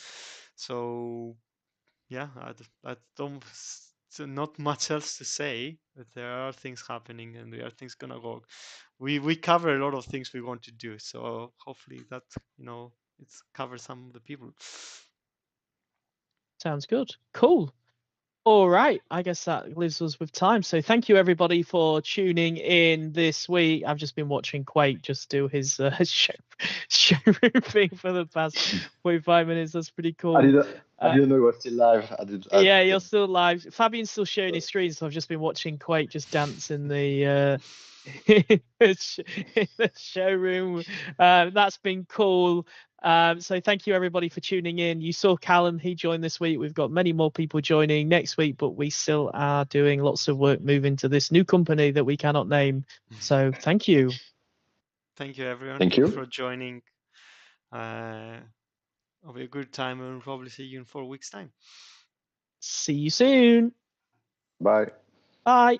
So yeah, I don't. So not much else to say, but there are things happening and there are things gonna work. We cover a lot of things we want to do, so hopefully that it's covers some of the people. Sounds good. Cool. All right, I guess that leaves us with time. So thank you everybody for tuning in this week. I've just been watching Quake just do his showroom thing for the past 45 minutes. That's pretty cool. I didn't know it was still live. Yeah, you're still live. Fabian's still sharing his screen, so I've just been watching Quake just dance in the in the showroom. That's been cool. So thank you everybody for tuning in. You saw Callum, he joined this week. We've got many more people joining next week, but we still are doing lots of work moving to this new company that we cannot name. So thank you. Thank you everyone. Thank you for joining. It'll be a good time, and we'll probably see you in 4 weeks' time. See you soon. Bye. Bye.